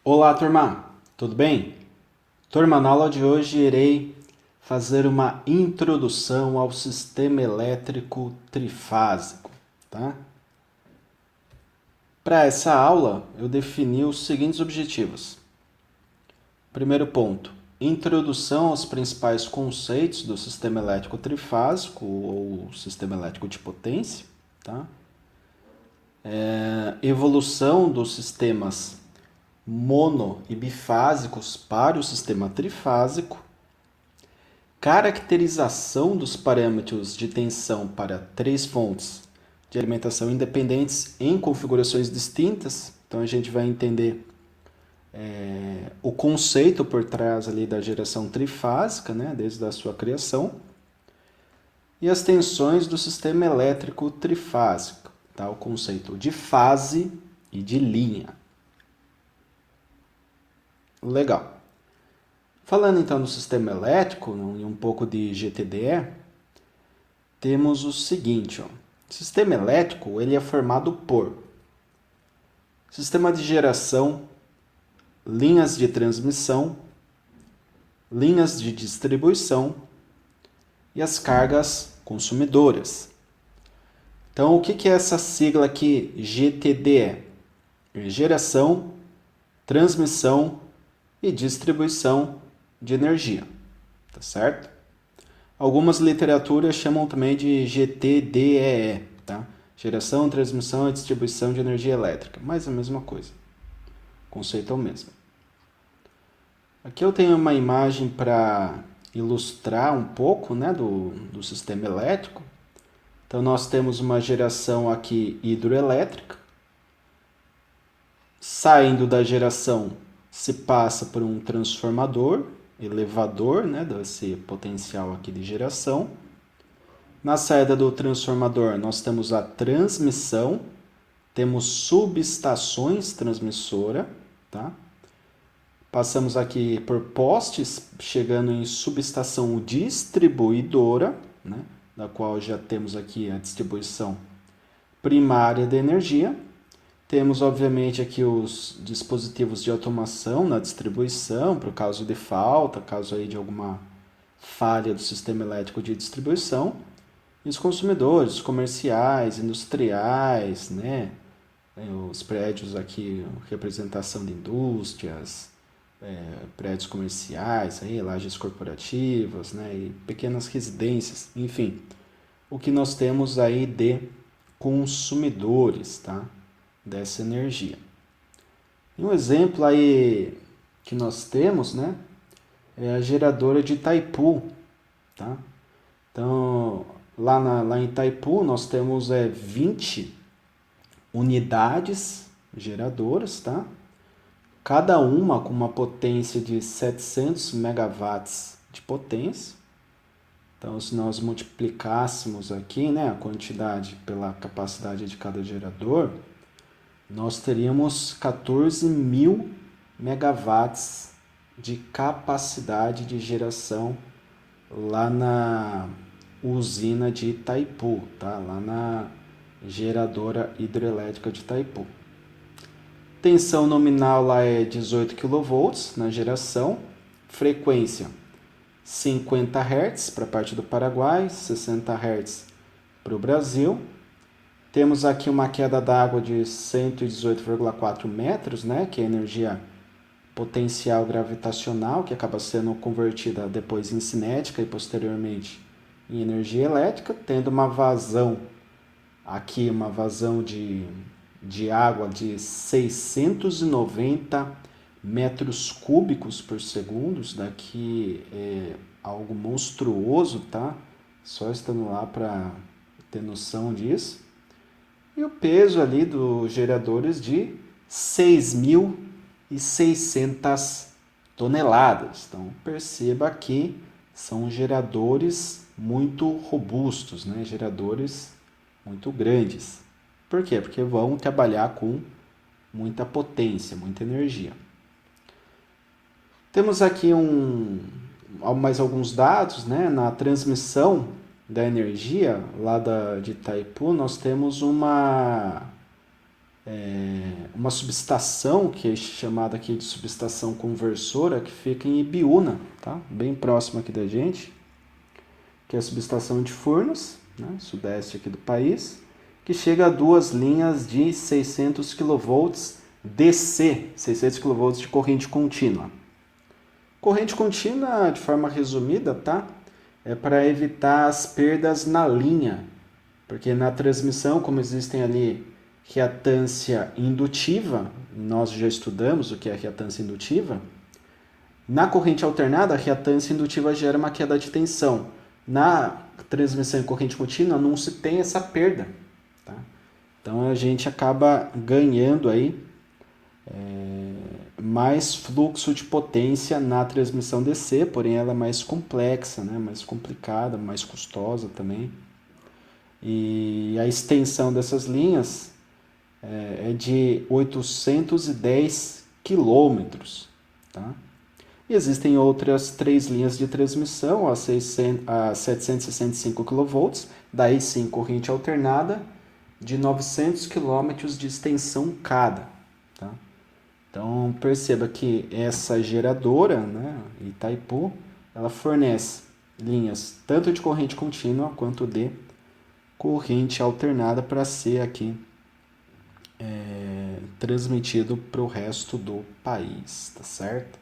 Olá, turma! Tudo bem? Turma, na aula de hoje irei fazer uma introdução ao sistema elétrico trifásico, tá? Para essa aula, eu defini os seguintes objetivos. Primeiro ponto, introdução aos principais conceitos do sistema elétrico trifásico ou sistema elétrico de potência, tá? Evolução dos sistemas mono e bifásicos para o sistema trifásico, caracterização dos parâmetros de tensão para três fontes de alimentação independentes em configurações distintas. Então a gente vai entender o conceito por trás ali da geração trifásica, né, desde a sua criação, e as tensões do sistema elétrico trifásico, tá? O conceito de fase e de linha. Legal. Falando então do sistema elétrico e um pouco de GTDE, temos o seguinte, ó. O sistema elétrico ele é formado por sistema de geração, linhas de transmissão, linhas de distribuição e as cargas consumidoras. Então, o que é essa sigla aqui, GTDE? Geração, transmissão e distribuição de energia, tá certo? Algumas literaturas chamam também de GTDEE, tá? Geração, transmissão e distribuição de energia elétrica, mas é a mesma coisa. O conceito é o mesmo. Aqui eu tenho uma imagem para ilustrar um pouco, né, do sistema elétrico. Então nós temos uma geração aqui hidroelétrica. Saindo da geração se passa por um transformador, elevador, né, desse potencial aqui de geração. Na saída do transformador, nós temos a transmissão, temos subestações transmissora, tá? Passamos aqui por postes, chegando em subestação distribuidora, né, da qual já temos aqui a distribuição primária de energia. Temos, obviamente, aqui os dispositivos de automação na distribuição, para o caso de falta, caso aí de alguma falha do sistema elétrico de distribuição. E os consumidores comerciais, industriais, né? Os prédios aqui, representação de indústrias, prédios comerciais, aí, lajes corporativas, né? E pequenas residências, enfim. O que nós temos aí de consumidores, tá? Dessa energia. E um exemplo aí que nós temos, né, é a geradora de Itaipu, tá? Então, lá em Itaipu nós temos 20 unidades geradoras, tá? Cada uma com uma potência de 700 megawatts de potência. Então, se nós multiplicássemos aqui, né, a quantidade pela capacidade de cada gerador, nós teríamos 14.000 megawatts de capacidade de geração lá na usina de Itaipu, tá? Lá na geradora hidrelétrica de Itaipu. Tensão nominal lá é 18 kV na geração, frequência 50 Hz para a parte do Paraguai, 60 Hz para o Brasil. Temos aqui uma queda d'água de 118,4 metros, né, que é energia potencial gravitacional, que acaba sendo convertida depois em cinética e posteriormente em energia elétrica, tendo uma vazão, aqui uma vazão de água de 690 metros cúbicos por segundo. Isso daqui é algo monstruoso, tá? Só estando lá para ter noção disso. E o peso ali dos geradores de 6.600 toneladas. Então, perceba que são geradores muito robustos, né? Geradores muito grandes. Por quê? Porque vão trabalhar com muita potência, muita energia. Temos aqui mais alguns dados, né? Na transmissão da energia lá de Itaipu, nós temos uma uma subestação, que é chamada aqui de subestação conversora, que fica em Ibiúna, tá? Bem próximo aqui da gente, que é a subestação de Furnas, né? Sudeste aqui do país, que chega a 2 linhas de 600 kV DC, 600 kV de corrente contínua. Corrente contínua, de forma resumida, tá? É para evitar as perdas na linha, porque na transmissão, como existem ali reatância indutiva, nós já estudamos o que é reatância indutiva, na corrente alternada, a reatância indutiva gera uma queda de tensão. Na transmissão em corrente contínua, não se tem essa perda. Tá? Então, a gente acaba ganhando aí mais fluxo de potência na transmissão DC, porém ela é mais complexa, né? Mais complicada, mais custosa também. E a extensão dessas linhas é de 810 quilômetros. Tá? E existem outras 3 linhas de transmissão, a 765 kV, daí sim corrente alternada, de 900 km de extensão cada. Tá? Então perceba que essa geradora, né, Itaipu, ela fornece linhas tanto de corrente contínua quanto de corrente alternada para ser aqui transmitido para o resto do país, tá certo?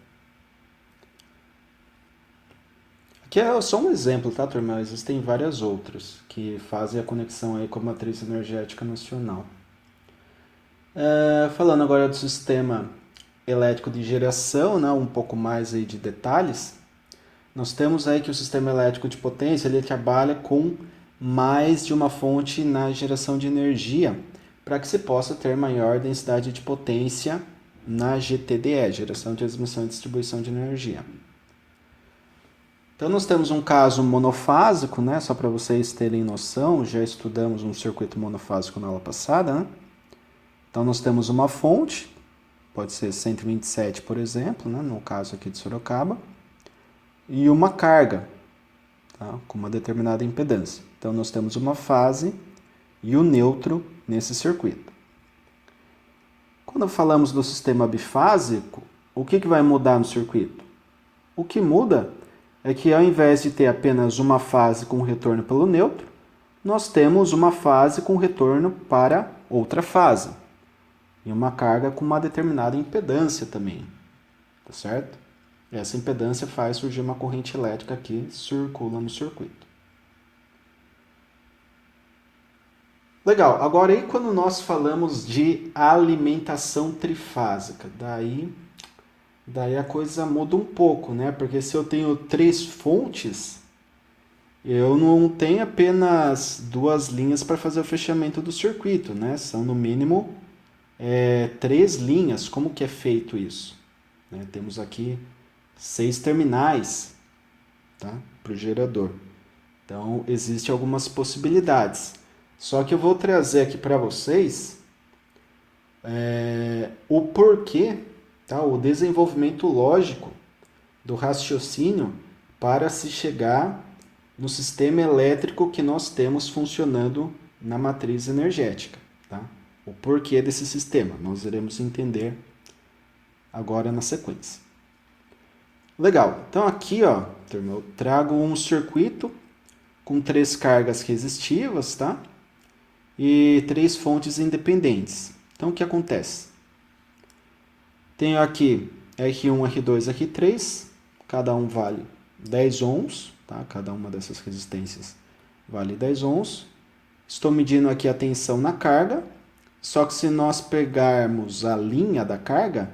Aqui é só um exemplo, tá, turma? Existem várias outras que fazem a conexão aí com a matriz energética nacional. Falando agora do sistema elétrico de geração, né, um pouco mais aí de detalhes, nós temos aí que o sistema elétrico de potência ele trabalha com mais de uma fonte na geração de energia, para que se possa ter maior densidade de potência na GTDE, geração, transmissão e distribuição de energia. Então nós temos um caso monofásico, né? Só para vocês terem noção, já estudamos um circuito monofásico na aula passada, né? Então nós temos uma fonte, pode ser 127, por exemplo, né? No caso aqui de Sorocaba, e uma carga, tá? Com uma determinada impedância. Então nós temos uma fase e o neutro nesse circuito. Quando falamos do sistema bifásico, o que vai mudar no circuito? O que muda é que ao invés de ter apenas uma fase com retorno pelo neutro, nós temos uma fase com retorno para outra fase. E uma carga com uma determinada impedância também. Tá certo? E essa impedância faz surgir uma corrente elétrica que circula no circuito. Legal, agora aí quando nós falamos de alimentação trifásica, daí a coisa muda um pouco, né? Porque se eu tenho 3 fontes, eu não tenho apenas 2 linhas para fazer o fechamento do circuito, né? São no mínimo 3 linhas. Como que é feito isso? Né? Temos aqui 6 terminais, tá? Para o gerador. Então, existem algumas possibilidades. Só que eu vou trazer aqui para vocês o porquê, tá? O desenvolvimento lógico do raciocínio para se chegar no sistema elétrico que nós temos funcionando na matriz energética. Tá? O porquê desse sistema, nós iremos entender agora na sequência. Legal, então aqui ó, eu trago um circuito com 3 cargas resistivas, tá? E 3 fontes independentes. Então o que acontece? Tenho aqui R1, R2, R3, cada um vale 10 ohms, tá? Cada uma dessas resistências vale 10 ohms. Estou medindo aqui a tensão na carga, só que se nós pegarmos a linha da carga,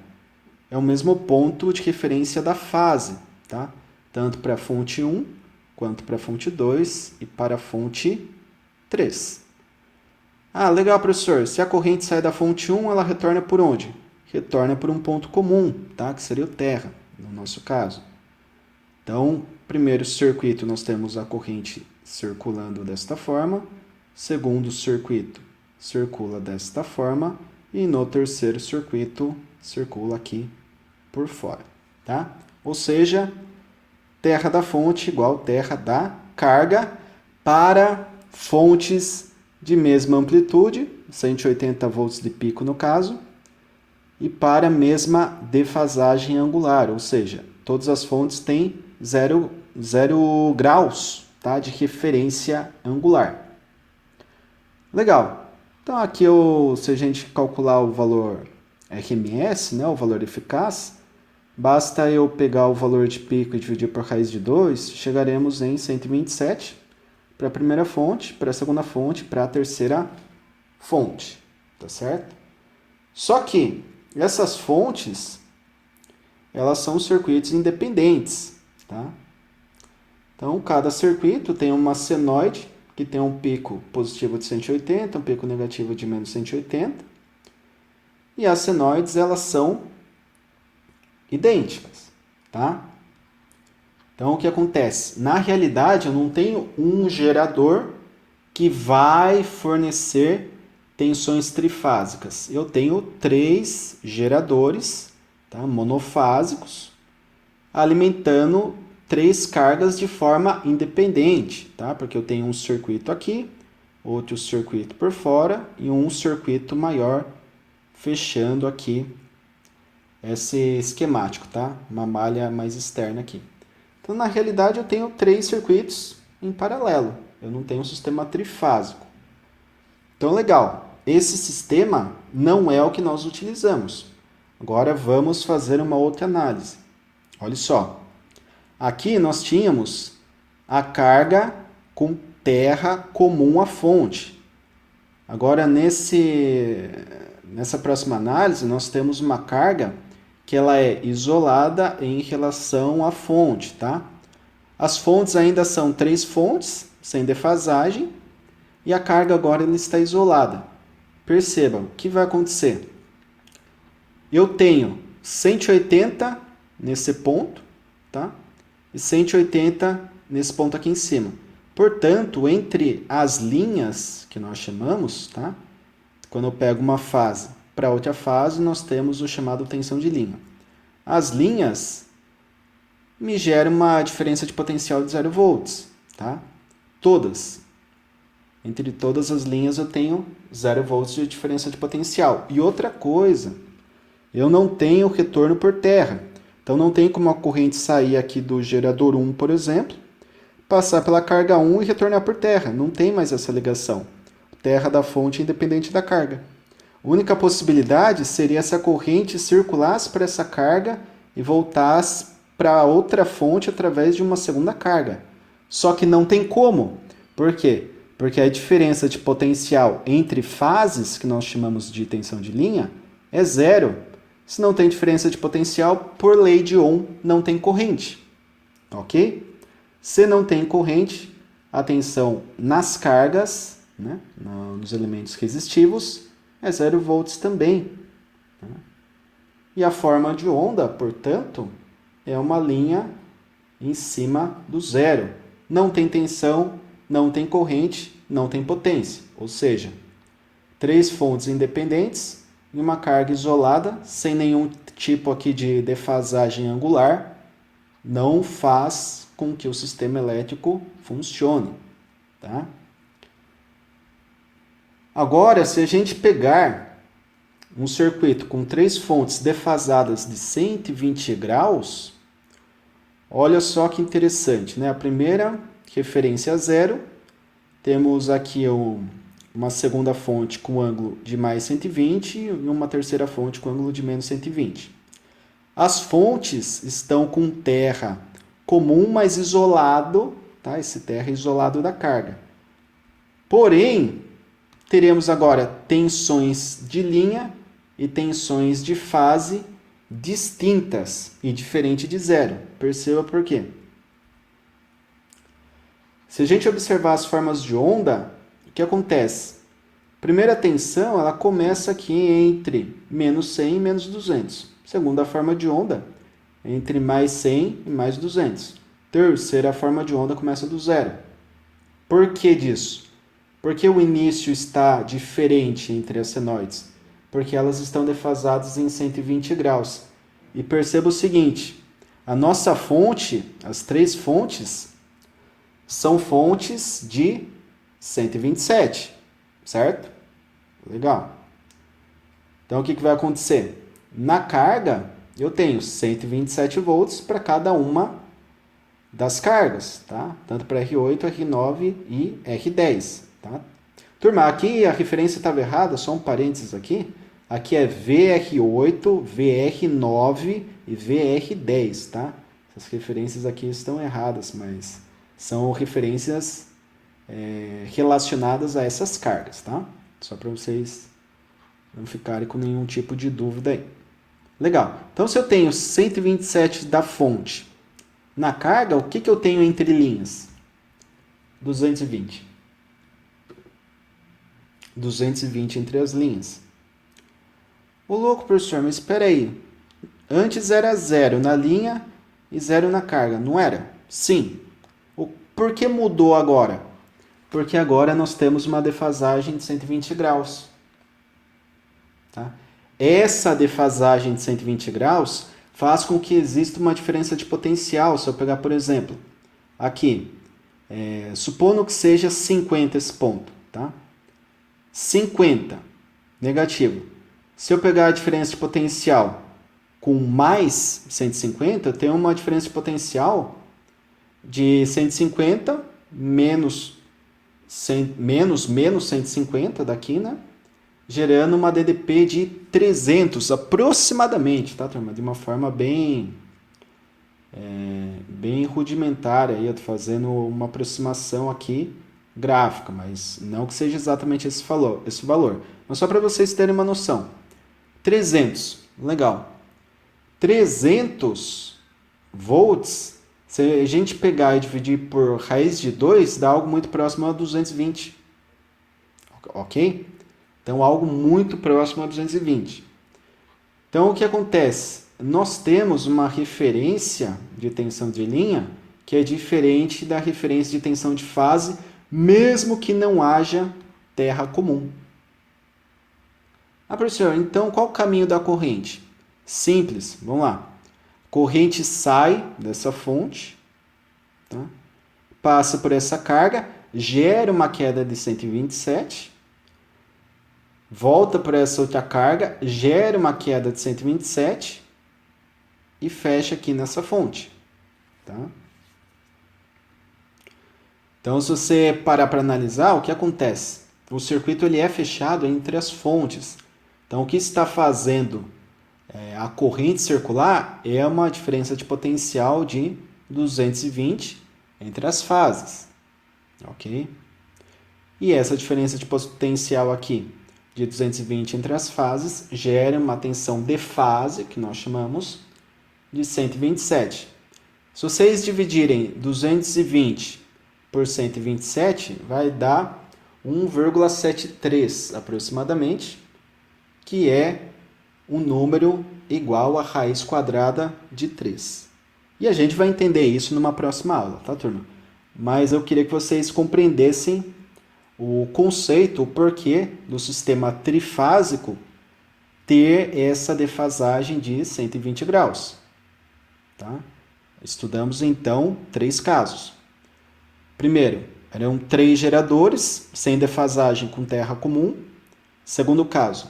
é o mesmo ponto de referência da fase, tá? Tanto para a fonte 1, quanto para a fonte 2 e para a fonte 3. Ah, legal, professor. Se a corrente sai da fonte 1, ela retorna por onde? Retorna por um ponto comum, tá? Que seria o terra, no nosso caso. Então, primeiro circuito, nós temos a corrente circulando desta forma. Segundo circuito, circula desta forma. E no terceiro circuito, circula aqui por fora, tá? Ou seja, terra da fonte igual terra da carga para fontes de mesma amplitude, 180 volts de pico no caso, e para a mesma defasagem angular, ou seja, todas as fontes têm 0 graus, tá, de referência angular. Legal. Então aqui se a gente calcular o valor RMS, né, o valor eficaz, basta eu pegar o valor de pico e dividir por raiz de 2, chegaremos em 127 para a primeira fonte, para a segunda fonte, para a terceira fonte, tá certo? Só que essas fontes, elas são circuitos independentes, tá? Então, cada circuito tem uma senoide, que tem um pico positivo de 180, um pico negativo de menos 180. E as senoides, elas são idênticas, tá? Então, o que acontece? Na realidade, eu não tenho um gerador que vai fornecer tensões trifásicas. Eu tenho 3 geradores, tá, monofásicos, alimentando 3 cargas de forma independente, tá? Porque eu tenho um circuito aqui, outro circuito por fora e um circuito maior fechando aqui esse esquemático, tá? Uma malha mais externa aqui. Então, na realidade, eu tenho 3 circuitos em paralelo. Eu não tenho um sistema trifásico. Então, legal. Esse sistema não é o que nós utilizamos. Agora, vamos fazer uma outra análise. Olha só. Aqui nós tínhamos a carga com terra comum à fonte. Agora, nessa próxima análise, nós temos uma carga que ela é isolada em relação à fonte, tá? As fontes ainda são 3 fontes, sem defasagem, e a carga agora ela está isolada. Percebam, o que vai acontecer? Eu tenho 180 nesse ponto, tá? E 180 nesse ponto aqui em cima. Portanto, entre as linhas que nós chamamos, tá? Quando eu pego uma fase para outra fase, nós temos o chamado tensão de linha. As linhas me geram uma diferença de potencial de 0 volts, tá? Todas. Entre todas as linhas eu tenho 0 volts de diferença de potencial. E outra coisa, eu não tenho retorno por terra. Então não tem como a corrente sair aqui do gerador 1, por exemplo, passar pela carga 1 e retornar por terra. Não tem mais essa ligação. Terra da fonte é independente da carga. A única possibilidade seria se a corrente circulasse para essa carga e voltasse para outra fonte através de uma segunda carga. Só que não tem como. Por quê? Porque a diferença de potencial entre fases, que nós chamamos de tensão de linha, é 0. Se não tem diferença de potencial, por lei de Ohm, não tem corrente. Ok? Se não tem corrente, a tensão nas cargas, né, nos elementos resistivos, é 0 volts também. E a forma de onda, portanto, é uma linha em cima do zero. Não tem tensão, não tem corrente, não tem potência. Ou seja, 3 fontes independentes e uma carga isolada, sem nenhum tipo aqui de defasagem angular, não faz com que o sistema elétrico funcione, tá? Agora, se a gente pegar um circuito com 3 fontes defasadas de 120 graus, olha só que interessante, né? A primeira, referência a 0, temos aqui uma segunda fonte com ângulo de mais 120 e uma terceira fonte com ângulo de menos 120. As fontes estão com terra comum, mas isolado, tá? Esse terra é isolado da carga. Porém, teremos agora tensões de linha e tensões de fase distintas e diferente de 0. Perceba por quê. Se a gente observar as formas de onda, o que acontece? Primeira tensão, ela começa aqui entre menos 100 e menos 200. Segunda forma de onda, entre mais 100 e mais 200. Terceira forma de onda começa do zero. Por que disso? Porque o início está diferente entre as senoides? Porque elas estão defasadas em 120 graus. E perceba o seguinte, a nossa fonte, as 3 fontes, são fontes de 127. certo? Legal. Então, o que vai acontecer? Na carga, eu tenho 127 volts para cada uma das cargas, tá? Tanto para R8, R9 e R10, tá? Turma, aqui a referência estava errada, só um parênteses aqui. Aqui é VR8, VR9 e VR10, tá? Essas referências aqui estão erradas, mas são referências relacionadas a essas cargas, tá? Só para vocês não ficarem com nenhum tipo de dúvida aí. Legal. Então, se eu tenho 127 da fonte na carga, o que eu tenho entre linhas? 220. 220 entre as linhas. Ô louco, professor, mas espera aí. Antes era 0 na linha e 0 na carga, não era? Sim. Por que mudou agora? Porque agora nós temos uma defasagem de 120 graus. Tá? Essa defasagem de 120 graus faz com que exista uma diferença de potencial. Se eu pegar, por exemplo, aqui, supondo que seja 50 esse ponto, tá? 50, negativo. Se eu pegar a diferença de potencial com mais 150, eu tenho uma diferença de potencial de 150 menos 150 daqui, né? Gerando uma DDP de 300 aproximadamente, tá, turma? De uma forma bem rudimentar aí, eu tô fazendo uma aproximação aqui gráfica, mas não que seja exatamente esse valor. Mas só para vocês terem uma noção. 300, legal. 300 volts, se a gente pegar e dividir por raiz de 2, dá algo muito próximo a 220. Ok? Então, algo muito próximo a 220. Então, o que acontece? Nós temos uma referência de tensão de linha que é diferente da referência de tensão de fase, mesmo que não haja terra comum. Ah, professor, então qual o caminho da corrente? Simples, vamos lá. Corrente sai dessa fonte, tá? Passa por essa carga, gera uma queda de 127, volta por essa outra carga, gera uma queda de 127 e fecha aqui nessa fonte. Tá? Então, se você parar para analisar, o que acontece? O circuito ele é fechado entre as fontes. Então, o que está fazendo a corrente circular é uma diferença de potencial de 220 entre as fases. Ok? E essa diferença de potencial aqui de 220 entre as fases gera uma tensão de fase, que nós chamamos de 127. Se vocês dividirem 220 por 127, vai dar 1,73 aproximadamente, que é um número igual à raiz quadrada de 3. E a gente vai entender isso numa próxima aula, tá, turma? Mas eu queria que vocês compreendessem o conceito, o porquê do sistema trifásico ter essa defasagem de 120 graus. Tá? Estudamos, então, 3 casos. Primeiro, eram 3 geradores sem defasagem com terra comum. Segundo caso,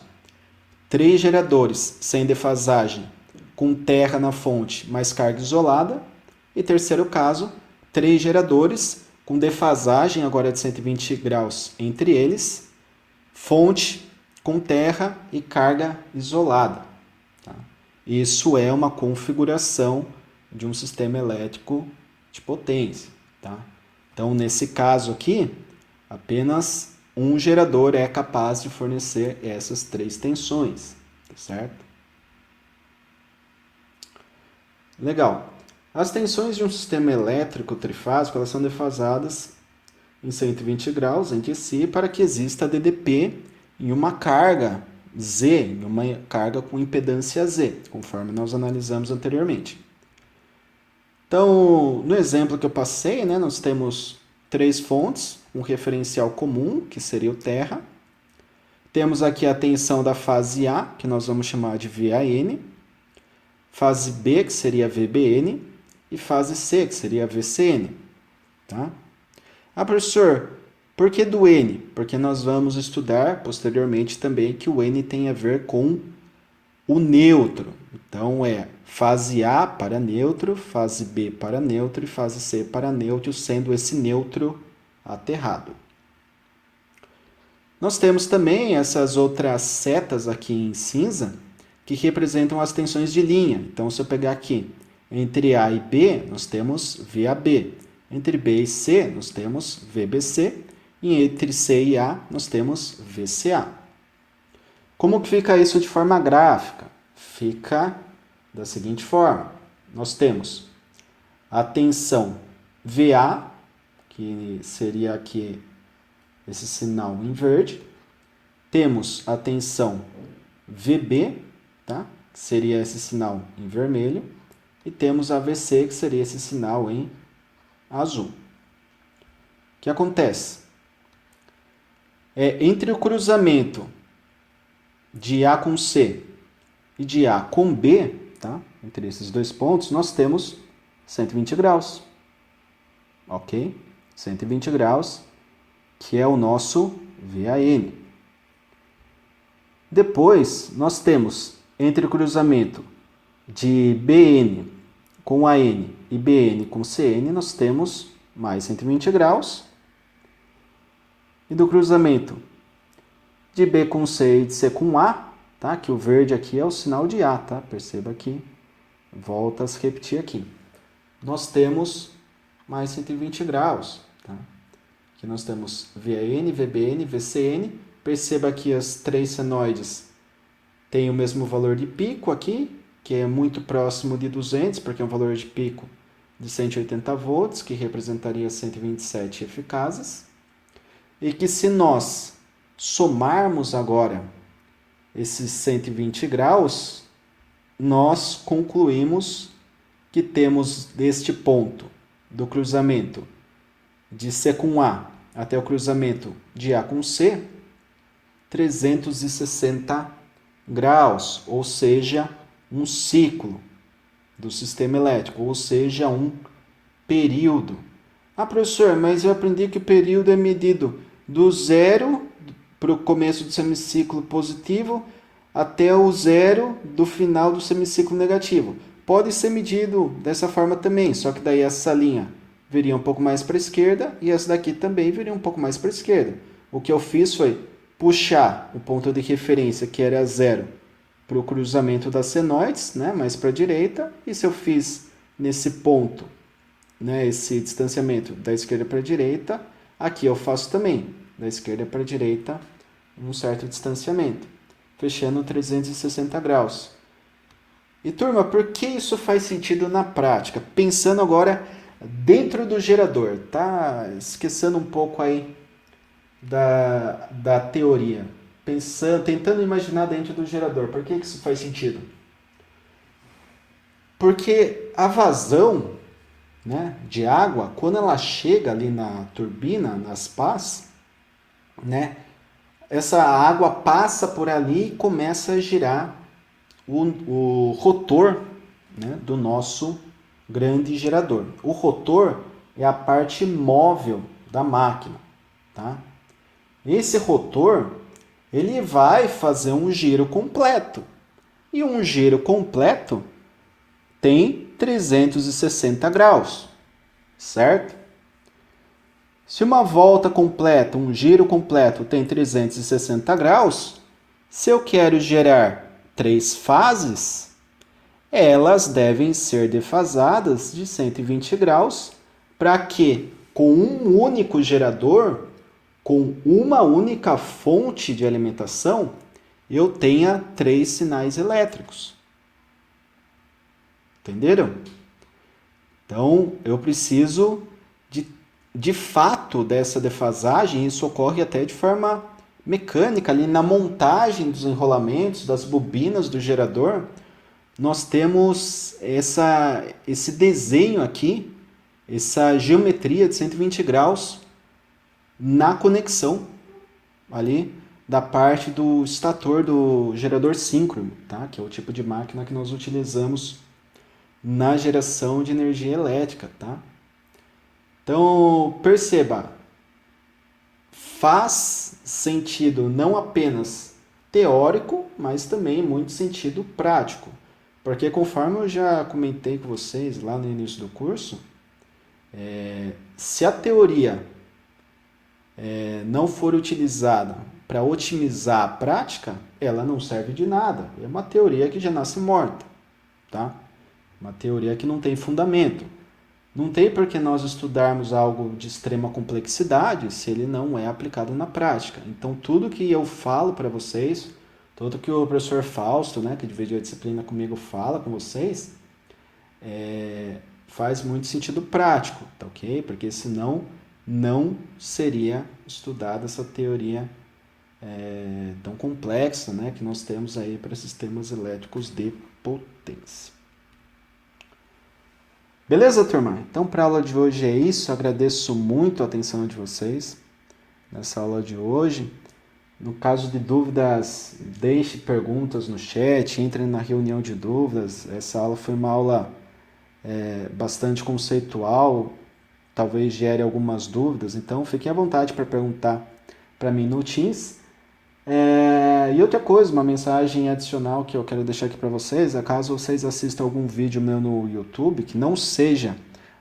3 geradores sem defasagem com terra na fonte, mas carga isolada. E terceiro caso, 3 geradores com defasagem agora de 120 graus entre eles, fonte com terra e carga isolada. Tá? Isso é uma configuração de um sistema elétrico de potência. Tá? Então, nesse caso aqui, apenas um gerador é capaz de fornecer essas 3 tensões. Tá certo? Legal. As tensões de um sistema elétrico trifásico elas são defasadas em 120 graus entre si para que exista DDP em uma carga Z, em uma carga com impedância Z, conforme nós analisamos anteriormente. Então, no exemplo que eu passei, né, nós temos 3 fontes, um referencial comum, que seria o terra. Temos aqui a tensão da fase A, que nós vamos chamar de VAN. Fase B, que seria VBN. E fase C, que seria VCN. Tá? Ah, professor, Por que do N? Porque nós vamos estudar posteriormente também que o N tem a ver com o neutro. Então, é fase A para neutro, fase B para neutro e fase C para neutro, sendo esse neutro aterrado. Nós temos também essas outras setas aqui em cinza, que representam as tensões de linha. Então, se eu pegar aqui, entre A e B, nós temos VAB. Entre B e C, nós temos VBC. E entre C e A, nós temos VCA. Como que fica isso de forma gráfica? Fica da seguinte forma. Nós temos a tensão VA, que seria aqui esse sinal em verde. Temos a tensão VB, tá? Que seria esse sinal em vermelho. E temos a VC, que seria esse sinal em azul. O que acontece? Entre o cruzamento de A com C e de A com B, tá? Entre esses dois pontos, nós temos 120 graus. Ok? 120 graus, que é o nosso VAN. Depois, nós temos entre o cruzamento de BN com AN e BN com CN, nós temos mais 120 graus. E do cruzamento de B com C e de C com A, tá? Que o verde aqui é o sinal de A, tá? Perceba que volta a se repetir aqui. Nós temos mais 120 graus, tá? Aqui nós temos VAN, VBN, VCN. Perceba que as três senoides têm o mesmo valor de pico aqui, que é muito próximo de 200, porque é um valor de pico de 180 volts, que representaria 127 eficazes. E que se nós somarmos agora esses 120 graus, nós concluímos que temos deste ponto do cruzamento de C com A até o cruzamento de A com C, 360 graus, ou seja, um ciclo do sistema elétrico, ou seja, um período. Ah, professor, mas eu aprendi que o período é medido do zero para o começo do semiciclo positivo até o zero do final do semiciclo negativo. Pode ser medido dessa forma também, só que daí essa linha viria um pouco mais para a esquerda e essa daqui também viria um pouco mais para a esquerda. O que eu fiz foi puxar o ponto de referência, que era zero, para o cruzamento das senoides, né, mais para a direita, e se eu fiz nesse ponto, né, esse distanciamento da esquerda para a direita, aqui eu faço também, da esquerda para a direita, um certo distanciamento, fechando 360 graus. E turma, por que isso faz sentido na prática? Pensando agora dentro do gerador, tá? Esquecendo um pouco aí da teoria. Tentando imaginar dentro do gerador, por que isso faz sentido? Porque a vazão, né, de água, quando ela chega ali na turbina, nas pás, né, essa água passa por ali e começa a girar o rotor, né, do nosso grande gerador. O rotor é a parte móvel da máquina, tá? Esse rotor, ele vai fazer um giro completo. E um giro completo tem 360 graus, certo? Se uma volta completa, um giro completo tem 360 graus, se eu quero gerar 3 fases, elas devem ser defasadas de 120 graus para que, com um único gerador, com uma única fonte de alimentação, eu tenha 3 sinais elétricos. Entenderam? Então, eu preciso de fato dessa defasagem. Isso ocorre até de forma mecânica, ali na montagem dos enrolamentos, das bobinas do gerador. Nós temos esse desenho aqui, essa geometria de 120 graus na conexão ali da parte do estator do gerador síncrono, tá? Que é o tipo de máquina que nós utilizamos na geração de energia elétrica, tá? Então, perceba, faz sentido não apenas teórico, mas também muito sentido prático. Porque conforme eu já comentei com vocês lá no início do curso, se a teoria não for utilizada para otimizar a prática, ela não serve de nada. É uma teoria que já nasce morta, tá? Uma teoria que não tem fundamento. Não tem por que nós estudarmos algo de extrema complexidade se ele não é aplicado na prática. Então, tudo que eu falo para vocês, tudo que o professor Fausto, né, que dividiu a disciplina comigo, fala com vocês, faz muito sentido prático, tá ok? Porque senão não seria estudada essa teoria tão complexa, né, que nós temos aí para sistemas elétricos de potência. Beleza, turma? Então, para a aula de hoje é isso. Agradeço muito a atenção de vocês nessa aula de hoje. No caso de dúvidas, deixe perguntas no chat, entre na reunião de dúvidas. Essa aula foi uma aula bastante conceitual, talvez gere algumas dúvidas, então fiquem à vontade para perguntar para mim no Teams. E outra coisa, uma mensagem adicional que eu quero deixar aqui para vocês, é caso vocês assistam algum vídeo meu no YouTube, que não seja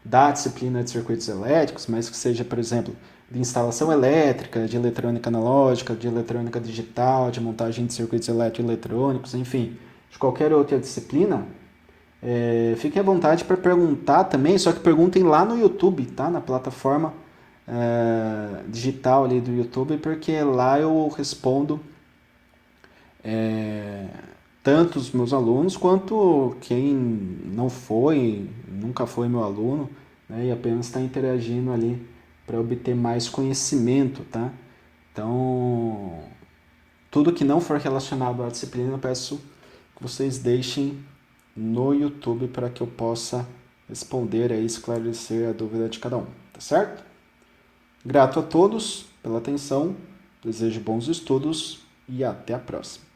da disciplina de circuitos elétricos, mas que seja, por exemplo, de instalação elétrica, de eletrônica analógica, de eletrônica digital, de montagem de circuitos eletrônicos, enfim, de qualquer outra disciplina, fiquem à vontade para perguntar também, só que perguntem lá no YouTube, tá? Na plataforma digital ali do YouTube, porque lá eu respondo tanto os meus alunos quanto quem não foi, nunca foi meu aluno, né, e apenas está interagindo ali para obter mais conhecimento, tá? Então, tudo que não for relacionado à disciplina, eu peço que vocês deixem no YouTube para que eu possa responder e esclarecer a dúvida de cada um, tá certo? Grato a todos pela atenção, desejo bons estudos e até a próxima.